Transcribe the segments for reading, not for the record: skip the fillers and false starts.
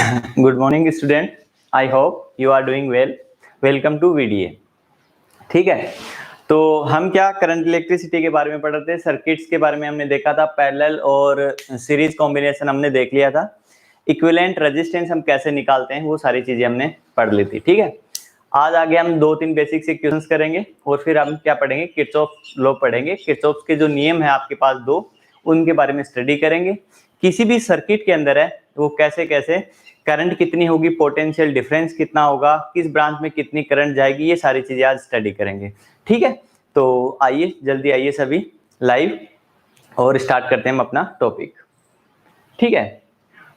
Good morning student, I hope you are doing well. Welcome to VDA. ठीक है, तो हम क्या करंट इलेक्ट्रिसिटी के बारे में पढ़ रहे थे, सर्किट्स के बारे में हमने देखा था, पैरेलल और सीरीज कॉम्बिनेशन हमने देख लिया था, इक्विवेलेंट रेजिस्टेंस हम कैसे निकालते हैं वो सारी चीजें हमने पढ़ ली थी। ठीक है, आज आगे हम 2-3 बेसिक से क्वेश्चंस करेंगे और फिर हम क्या पढ़ेंगे, किरचॉफ लॉ पढ़ेंगे। किरचॉफ के जो नियम है आपके पास दो, उनके बारे में स्टडी करेंगे। किसी भी सर्किट के अंदर है वो कैसे कैसे करंट कितनी होगी, पोटेंशियल डिफरेंस कितना होगा, किस ब्रांच में कितनी करंट जाएगी, ये सारी चीजें आज स्टडी करेंगे। ठीक है, तो आइए जल्दी आइए सभी लाइव और स्टार्ट करते हैं हम अपना टॉपिक। ठीक है,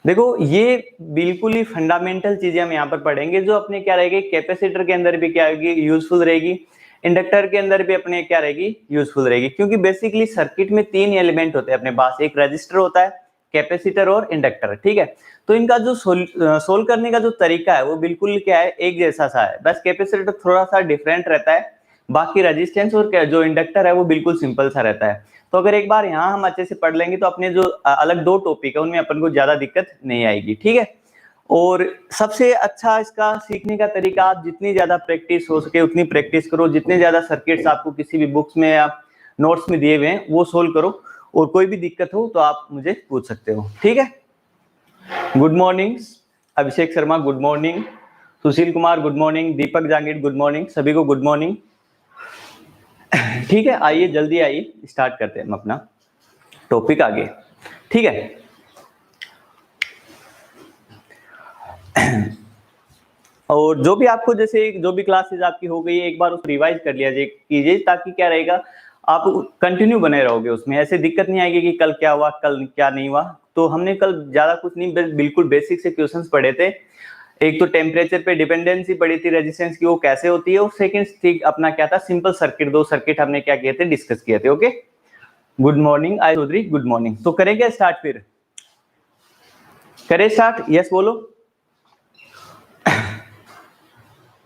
देखो ये बिल्कुल ही फंडामेंटल चीजें हम यहाँ पर पढ़ेंगे जो अपने क्या रहेगी, कैपेसिटर के अंदर भी क्या होगी, यूजफुल रहेगी, इंडक्टर के अंदर भी अपने क्या रहेगी, यूजफुल रहेगी। क्योंकि बेसिकली सर्किट में 3 एलिमेंट होते हैं अपने पास, एक रजिस्टर होता है, कैपेसिटर और इंडक्टर। ठीक है, तो इनका जो सोल्व करने का जो तरीका है वो बिल्कुल क्या है, एक जैसा सा है, बस कैपेसिटर थोड़ा सा डिफरेंट रहता है, बाकी रेजिस्टेंस और जो इंडक्टर है वो बिल्कुल सिंपल सा रहता है। तो अगर एक बार यहाँ हम अच्छे से पढ़ लेंगे तो अपने जो अलग 2 टॉपिक है उनमें अपन को ज्यादा दिक्कत नहीं आएगी। ठीक है, और सबसे अच्छा इसका सीखने का तरीका, आप जितनी ज्यादा प्रैक्टिस हो सके उतनी प्रैक्टिस करो, जितने ज्यादा सर्किट्स आपको किसी भी बुक्स में या नोट्स में दिए हुए हैं वो सोल्व करो, और कोई भी दिक्कत हो तो आप मुझे पूछ सकते हो। ठीक है, good morning Abhishek Sharma, good morning Sushil Kumar, good morning दीपक जांगीर, गुड मॉर्निंग सभी को, गुड मॉर्निंग। ठीक है, आइए जल्दी आइए स्टार्ट करते हैं हम अपना टॉपिक आगे। ठीक है, और जो भी आपको जैसे जो भी क्लासेस आपकी हो गई है एक बार उसको रिवाइज कर लिया कीजिए, ताकि क्या रहेगा, आप कंटिन्यू बने रहोगे उसमें, ऐसे दिक्कत नहीं आएगी कि कल क्या हुआ कल क्या नहीं हुआ। तो हमने कल ज्यादा कुछ नहीं, बिल्कुल बेसिक से क्वेश्चंस पढ़े थे। एक तो टेम्परेचर पे डिपेंडेंसी पड़ी थी रेजिस्टेंस की, वो कैसे होती है, और सेकंड ठीक अपना क्या था, सिंपल सर्किट, 2 सर्किट हमने क्या किए थे, डिस्कस किए थे। ओके, गुड मॉर्निंग आई चौधरी, गुड मॉर्निंग। तो करेंगे स्टार्ट, फिर करें स्टार्ट, यस बोलो।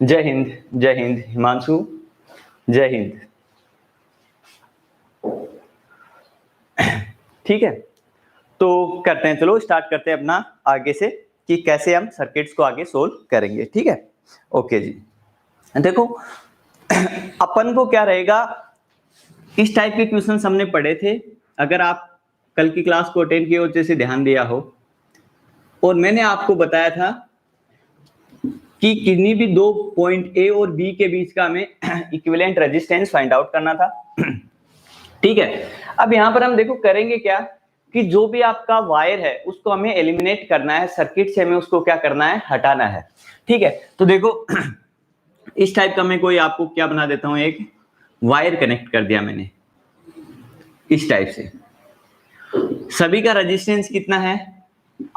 जय हिंद, जय हिंद हिमांशु, जय हिंद। ठीक है, तो करते हैं, चलो स्टार्ट करते हैं अपना आगे से कि कैसे हम सर्किट्स को आगे सोल्व करेंगे। ठीक है, ओके जी। देखो अपन को क्या रहेगा, इस टाइप के क्वेश्चंस हमने पढ़े थे, अगर आप कल की क्लास को अटेंड किए हो, जैसे ध्यान दिया हो, और मैंने आपको बताया था कि किन्हीं भी 2 पॉइंट ए और बी के बीच का हमें इक्विवेलेंट रेजिस्टेंस फाइंड आउट करना था। ठीक है, अब यहां पर हम देखो करेंगे क्या कि जो भी आपका वायर है उसको हमें एलिमिनेट करना है, सर्किट से हमें उसको क्या करना है, हटाना है। ठीक है, तो देखो इस टाइप का मैं कोई आपको क्या बना देता हूं, एक वायर कनेक्ट कर दिया मैंने इस टाइप से, सभी का रेजिस्टेंस कितना है,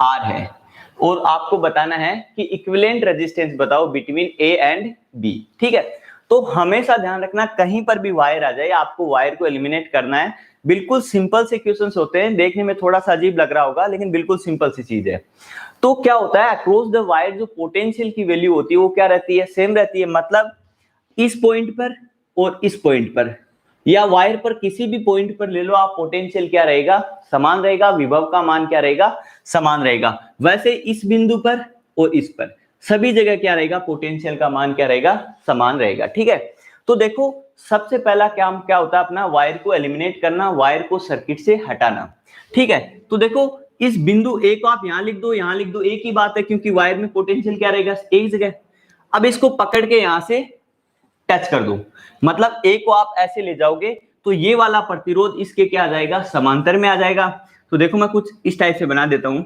आर है, और आपको बताना है कि इक्विवेलेंट रेजिस्टेंस बताओ बिटवीन ए एंड बी। ठीक है, तो हमेशा ध्यान रखना कहीं पर भी वायर आ जाए आपको वायर को एलिमिनेट करना है। बिल्कुल सिंपल से क्वेश्चंस होते हैं, देखने में थोड़ा सा अजीब लग रहा होगा लेकिन बिल्कुल सिंपल सी चीज है। तो क्या होता है, अक्रॉस द वायर जो पोटेंशियल की वैल्यू होती है वो क्या रहती है, सेम रहती है। मतलब इस पॉइंट पर और इस पॉइंट पर या वायर पर किसी भी पॉइंट पर ले लो आप, पोटेंशियल क्या रहेगा, समान रहेगा, विभव का मान क्या रहेगा, समान रहेगा। वैसे इस बिंदु पर और इस पर सभी जगह क्या रहेगा, पोटेंशियल का मान क्या रहेगा, समान रहेगा। ठीक है, तो देखो सबसे पहला काम क्या होता है, अपना वायर को एलिमिनेट करना, वायर को सर्किट से हटाना। ठीक है, तो देखो इस बिंदु ए को आप यहां लिख दो, यहां लिख दो, एक ही बात है, क्योंकि वायर में पोटेंशियल क्या रहेगा, एक जगह। अब इसको पकड़ के यहां से टच कर दो, मतलब ए को आप ऐसे ले जाओगे तो ये वाला प्रतिरोध इसके क्या आ जाएगा, समांतर में आ जाएगा। तो देखो मैं कुछ इस टाइप से बना देता हूं,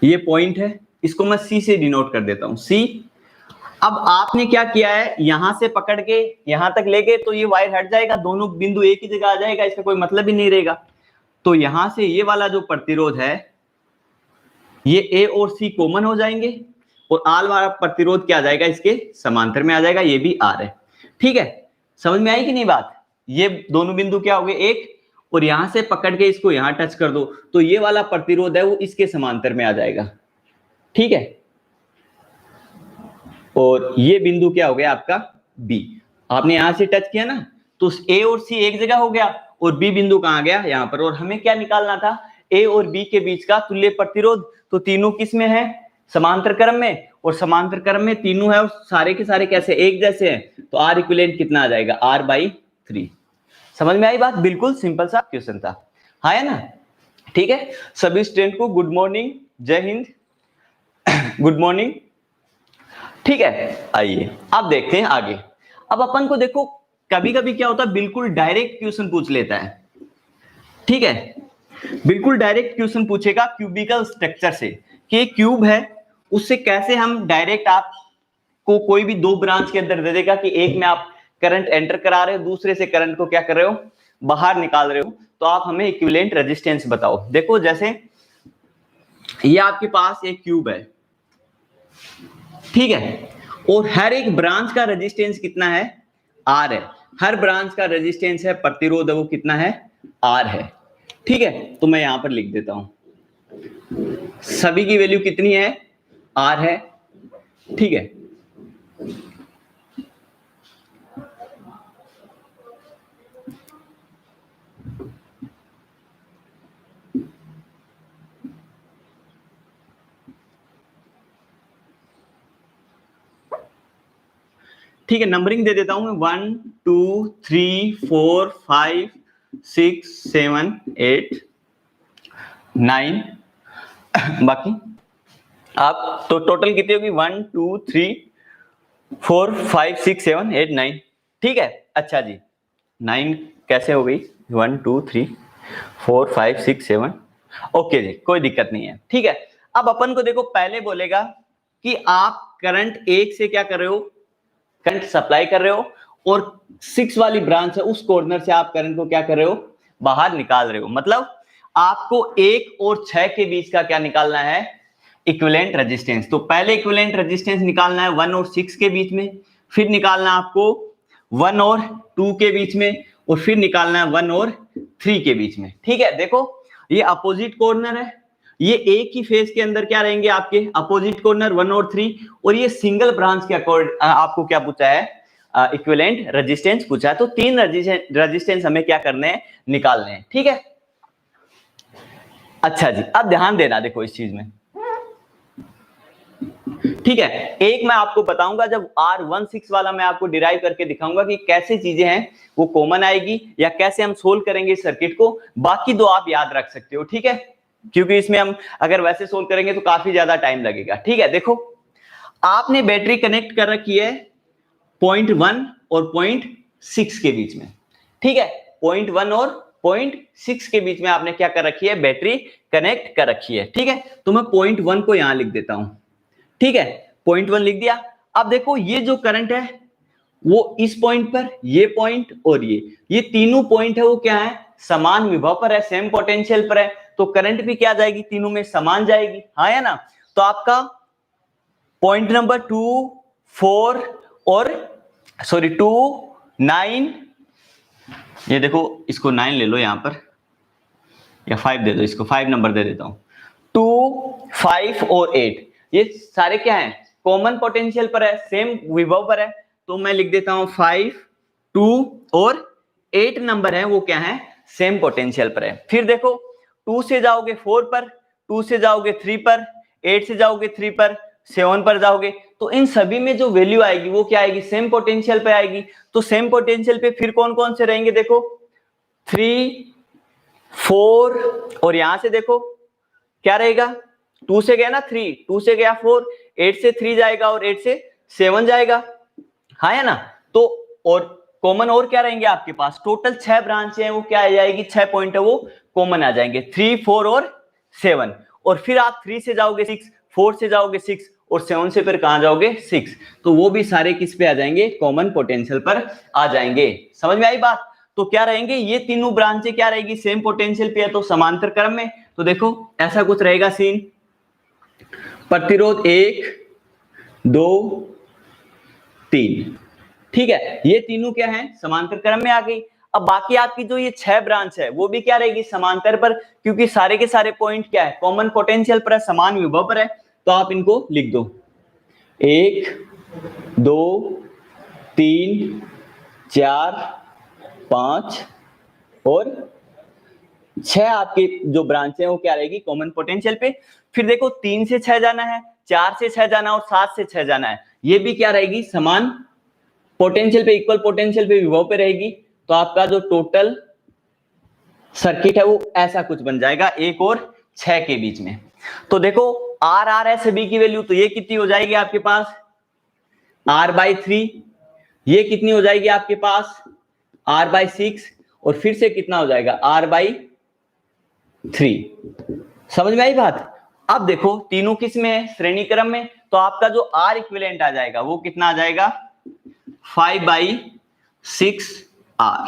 ये पॉइंट है, इसको मैं सी से डिनोट कर देता हूं, सी। अब आपने क्या किया है, यहां से पकड़ के यहां तक ले गए तो ये वायर हट जाएगा, दोनों बिंदु एक ही जगह आ जाएगा, इसका कोई मतलब ही नहीं रहेगा। तो यहां से ये वाला जो प्रतिरोध है, ये ए और सी कॉमन हो जाएंगे, और आर वाला प्रतिरोध क्या आ जाएगा, इसके समांतर में आ जाएगा, ये भी आर है। ठीक है, समझ में आई कि नहीं बात, ये दोनों बिंदु क्या हो गए, एक, और यहां से पकड़ के इसको यहां टच कर दो तो ये वाला प्रतिरोध है वो इसके समांतर में आ जाएगा। ठीक है, और ये बिंदु क्या हो गया आपका, बी। आपने यहां से टच किया ना, तो ए और सी एक जगह हो गया, और बी बिंदु कहां गया, यहां पर। और हमें क्या निकालना था, ए और बी के बीच का तुल्य प्रतिरोध, तो तीनों किस में है, समांतर क्रम में, और समांतर क्रम में तीनों है और सारे के सारे कैसे एक जैसे हैं, तो आर इक्विवेलेंट कितना आ जाएगा, R/3। समझ में आई बात, बिल्कुल सिंपल सा क्वेश्चन था, हाँ है ना। ठीक है, सभी स्टूडेंट को गुड मॉर्निंग, जय हिंद, गुड मॉर्निंग। ठीक है, आइए अब देखते हैं आगे। अब अपन को देखो कभी कभी क्या होता है, बिल्कुल डायरेक्ट क्वेश्चन पूछ लेता है, ठीक है, बिल्कुल डायरेक्ट क्वेश्चन पूछेगा क्यूबिकल स्ट्रक्चर से, कि क्यूब है उससे कैसे हम डायरेक्ट आपको कोई भी दो ब्रांच के अंदर दे देगा कि एक में आप करंट एंटर करा रहे हो, दूसरे से करंट को क्या कर रहे हो, बाहर निकाल रहे हो, तो आप हमें इक्विवेलेंट रेजिस्टेंस बताओ। देखो जैसे ये आपके पास एक क्यूब है, ठीक है, और हर एक ब्रांच का रेजिस्टेंस कितना है, R है, हर ब्रांच का रेजिस्टेंस है, प्रतिरोध है वो कितना है, R है, ठीक है। तो मैं यहां पर लिख देता हूं, सभी की वैल्यू कितनी है, R है, ठीक है। ठीक है, नंबरिंग दे देता हूं मैं, 1 2 3 4 5 6 7 8 9 बाकी आप तो टोटल कितनी होगी, 1 2 3 4 5 6 7 8 9, ठीक है। अच्छा जी, 9 कैसे हो गई, 1 2 3 4 5 6 7, ओके जी, कोई दिक्कत नहीं है, ठीक है। अब अपन को देखो पहले बोलेगा कि आप करंट एक से क्या कर रहे हो, करंट सप्लाई कर रहे हो, और 6 वाली ब्रांच है उस कॉर्नर से आप करंट को क्या कर रहे हो, बाहर निकाल रहे हो। मतलब आपको 1 और 6 के बीच का क्या निकालना है, इक्विवेलेंट रेजिस्टेंस। तो पहले इक्विवेलेंट रेजिस्टेंस निकालना है 1 और 6 के बीच में, फिर निकालना आपको 1 और 2 के बीच में, और फिर निकालना है 1 और 3 के बीच में, ठीक है। देखो ये अपोजिट कॉर्नर है, ये एक ही फेज के अंदर क्या रहेंगे आपके अपोजिट कॉर्नर 1 और 3, और ये सिंगल ब्रांच के अकॉर्ड आपको क्या पूछा है, इक्विवेलेंट रेजिस्टेंस पूछा है। तो 3 रेजिस्टेंस हमें क्या करने हैं, निकालने हैं, ठीक है। अच्छा जी, अब ध्यान देना देखो इस चीज में, ठीक है। एक मैं आपको बताऊंगा, जब R16 वाला मैं आपको डिराइव करके दिखाऊंगा कि कैसे चीजें हैं वो कॉमन आएगी या कैसे हम सोल्व करेंगे इस सर्किट को, बाकी दो आप याद रख सकते हो, ठीक है, क्योंकि इसमें हम अगर वैसे सोल्व करेंगे तो काफी ज्यादा टाइम लगेगा, ठीक है। देखो आपने बैटरी कनेक्ट कर रखी है 0.1 और 0.6 के बीच में, ठीक है, 0.1 और 0.6 के बीच में आपने क्या कर रखी है, बैटरी कनेक्ट कर रखी है, ठीक है। तो मैं 0.1 को यहां लिख देता हूं, ठीक है, 0.1 लिख दिया। अब देखो ये जो करंट है वो इस पॉइंट पर, ये पॉइंट और ये तीनों पॉइंट है वो क्या है, समान विभव पर है, सेम पोटेंशियल पर है, तो करंट भी क्या जाएगी, तीनों में समान जाएगी, हाँ है ना। तो आपका पॉइंट नंबर 2 4 और सॉरी 2 9, ये देखो इसको 9 ले लो यहां पर, या 5 दे दो, इसको 5 नंबर दे देता हूं, 2 5 और 8, ये सारे क्या है, कॉमन पोटेंशियल पर है, सेम विभव पर है, तो मैं लिख देता हूं 5 2 और 8 नंबर है वो क्या है, सेम पोटेंशियल पर है। फिर देखो 2 से जाओगे 4 पर, 2 से जाओगे 3 पर, 8 से जाओगे 3 पर, 7 पर जाओगे, तो इन सभी में जो वैल्यू आएगी वो क्या आएगी, सेम पोटेंशियल पे आएगी। तो सेम पोटेंशियल पे फिर कौन कौन से रहेंगे, देखो 3 4, और यहां से देखो क्या रहेगा, 2 से गया ना 3, 2 से गया 4, 8 से 3 जाएगा और 8 से 7 जाएगा, हाँ है ना। तो और कॉमन और क्या रहेंगे आपके पास, टोटल 6 ब्रांच हैं वो क्या आ जाएगी, 6 पॉइंट है वो कॉमन आ जाएंगे, 3 4 और 7, और फिर आप 3 से जाओगे 6, 4 से जाओगे 6, और 7 से फिर कहां जाओगे 6, तो वो भी सारे किस पे आ जाएंगे, कॉमन पोटेंशियल पर आ जाएंगे। समझ में आई बात। तो क्या रहेंगे, ये तीनों ब्रांचें क्या रहेगी, सेम पोटेंशियल पे है, तो समांतर क्रम में। तो देखो ऐसा कुछ रहेगा सीन, प्रतिरोध 1 2 3, ठीक है, ये तीनों क्या है, समांतर क्रम में आ गई। अब बाकी आपकी जो ये 6 ब्रांच है वो भी क्या रहेगी, समांतर पर, क्योंकि सारे के सारे पॉइंट क्या है, कॉमन पोटेंशियल पर है, समान विभव पर है, तो आप इनको लिख दो 1 2 3 4 5 और 6 आपकी जो ब्रांचें वो क्या रहेगी कॉमन पोटेंशियल पे। फिर देखो 3 से 6 जाना है, 4 से 6 जाना और 7 से 6 जाना है, ये भी क्या रहेगी समान पोटेंशियल पे, इक्वल पोटेंशियल पे, विभव पे रहेगी। तो आपका जो टोटल सर्किट है वो ऐसा कुछ बन जाएगा 1 और 6 के बीच में। तो देखो आर आर है सभी की वैल्यू, तो ये कितनी हो जाएगी आपके पास R/3, ये कितनी हो जाएगी आपके पास R/6, और फिर से कितना हो जाएगा R/3। समझ में आई बात। अब देखो तीनों किस में है श्रेणी क्रम में, तो आपका जो R इक्विवेलेंट आ जाएगा वो कितना आ जाएगा 5/6R।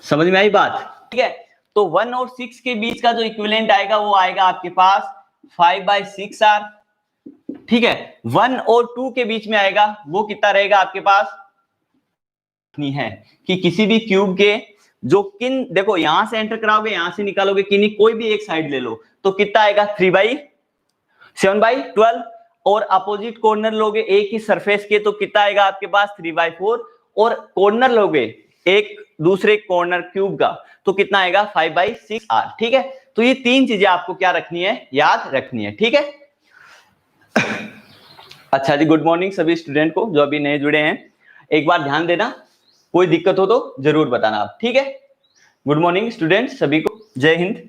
समझ में आई बात, ठीक है। तो 1 और 6 के बीच का जो इक्विवेलेंट आएगा वो आएगा आपके पास 5/6R, ठीक है। 1 और 2 के बीच में आएगा वो कितना रहेगा आपके पास, नहीं है कि किसी भी क्यूब के जो किन, देखो यहां से एंटर कराओगे यहां से निकालोगे, किन्हीं कोई भी एक साइड ले लो तो कितना आएगा 7/12, और अपोजिट कॉर्नर लोगे एक ही सरफेस के तो कितना आएगा आपके पास 3/4, और कॉर्नर लोगे एक दूसरे कॉर्नर क्यूब का तो कितना आएगा 5/6R, ठीक है। तो ये तीन चीजें आपको क्या रखनी है, याद रखनी है, ठीक है। अच्छा जी, गुड मॉर्निंग सभी स्टूडेंट को जो अभी नए जुड़े हैं। एक बार ध्यान देना, कोई दिक्कत हो तो जरूर बताना आप, ठीक है। गुड मॉर्निंग स्टूडेंट सभी को, जय हिंद।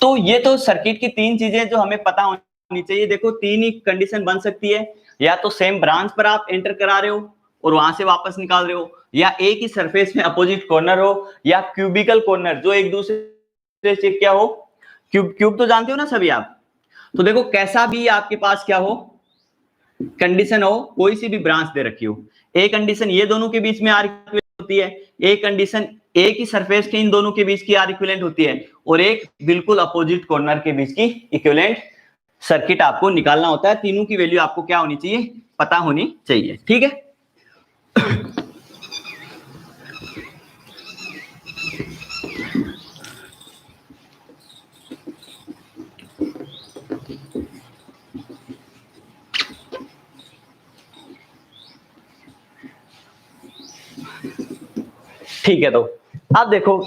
तो ये तो सर्किट की तीन चीजें जो हमें पता होनी चाहिए। देखो तीन ही कंडीशन बन सकती है, या तो सेम ब्रांच पर आप एंटर करा रहे हो और वहां से वापस निकाल रहे हो, या एक ही सरफेस में अपोजिट कॉर्नर हो, या क्यूबिकल कॉर्नर जो एक दूसरे से क्या हो, क्यूब तो जानते हो ना सभी आप। तो देखो कैसा भी आपके पास क्या हो कंडीशन हो, कोई सी भी ब्रांच दे रखी हो, एक कंडीशन ये दोनों के बीच में आर इक्विवेलेंट होती है, एक कंडीशन एक ही सरफेस के इन दोनों के बीच की आर इक्विवेलेंट होती है, और एक बिल्कुल अपोजिट कॉर्नर के बीच की इक्विवेलेंट सर्किट आपको निकालना होता है। तीनों की वैल्यू आपको क्या होनी चाहिए, पता होनी चाहिए, ठीक है। ठीक है, तो अब देखो,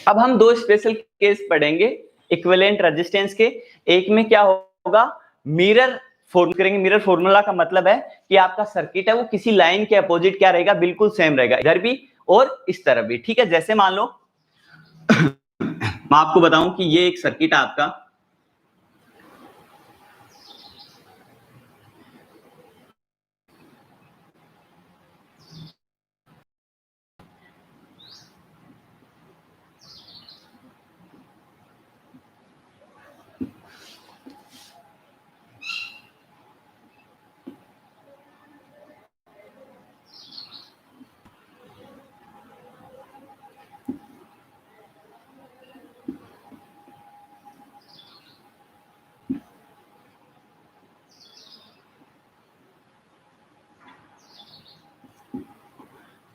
अब हम दो स्पेशल केस पढ़ेंगे इक्विवेलेंट रेजिस्टेंस के। एक में क्या होगा, मिरर फॉर्म करेंगे। मिरर फॉर्मूला का मतलब है कि आपका सर्किट है वो किसी लाइन के अपोजिट क्या रहेगा, बिल्कुल सेम रहेगा, इधर भी और इस तरफ भी, ठीक है। जैसे मान लो मैं आपको बताऊं कि ये एक सर्किट है आपका,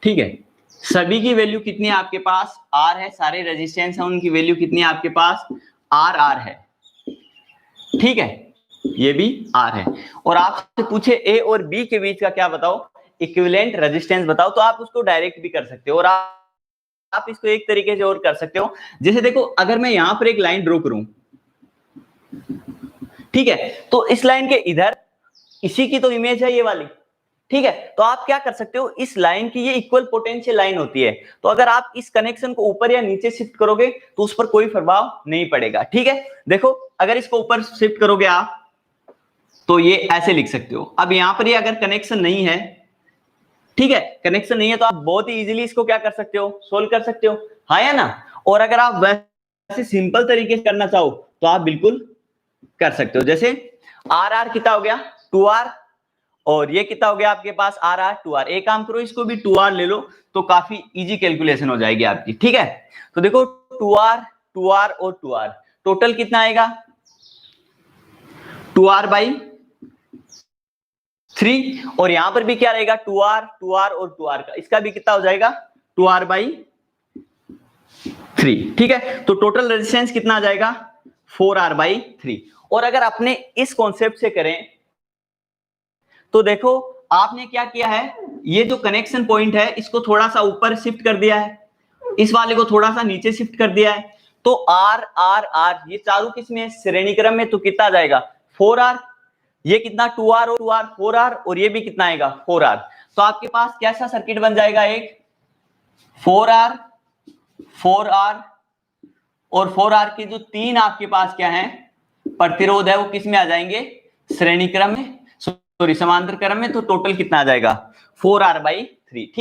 ठीक है। सभी की वैल्यू कितनी है आपके पास, आर है, सारे रेजिस्टेंस है उनकी वैल्यू कितनी है आपके पास, आर आर है, ठीक है, ये भी आर है। और आपसे पूछे ए और बी के बीच का क्या बताओ, इक्विवेलेंट रेजिस्टेंस बताओ, तो आप उसको डायरेक्ट भी कर सकते हो, और आप इसको एक तरीके से और कर सकते हो। जैसे देखो अगर मैं यहां पर एक लाइन ड्रॉ करूं, ठीक है, तो इस लाइन के इधर इसी की तो इमेज है ये वाली, ठीक है। तो आप क्या कर सकते हो, इस लाइन की ये इक्वल पोटेंशियल लाइन होती है, तो अगर आप इस कनेक्शन को ऊपर या नीचे शिफ्ट करोगे तो उस पर कोई प्रभाव नहीं पड़ेगा, ठीक है। देखो अगर इसको ऊपर शिफ्ट करोगे आप तो ये ऐसे लिख सकते हो। अब यहां पर ये अगर कनेक्शन नहीं है, ठीक है, कनेक्शन नहीं है, तो आप बहुत ही इजीली इसको क्या कर सकते हो, सोल्व कर सकते हो, हाँ या ना। और अगर आप वैसे सिंपल तरीके से करना चाहो तो आप बिल्कुल कर सकते हो। जैसे आर आर कितना हो गया 2R, और ये कितना हो गया आपके पास आर आर 2R। एक काम करो, इसको भी 2R ले लो तो काफी इजी कैलकुलेशन हो जाएगी आपकी, ठीक है। तो देखो 2R 2R और 2R टोटल कितना आएगा 2R/3, और यहां पर भी क्या रहेगा 2R 2R और 2R का, इसका भी कितना हो जाएगा 2R/3, ठीक है। तो टोटल रेजिस्टेंस कितना आ जाएगा 4R/3। और अगर अपने इस कॉन्सेप्ट से करें तो देखो आपने क्या किया है, ये जो कनेक्शन पॉइंट है इसको थोड़ा सा ऊपर शिफ्ट कर दिया है, इस वाले को थोड़ा सा नीचे शिफ्ट कर दिया है, तो आर आर आर ये चारों किस में, श्रेणी क्रम में, तो कितना आ जाएगा 4r, ये कितना 2r और 2r 4r, और ये भी कितना आएगा 4r। तो आपके पास कैसा सर्किट बन जाएगा, एक 4r 4r और 4r की जो तीन आपके पास क्या है प्रतिरोध है वो किस में आ जाएंगे, श्रेणी क्रम में, सॉरी समांतर क्रम में, तो टोटल कितना आ जाएगा 4r/3। ठीक।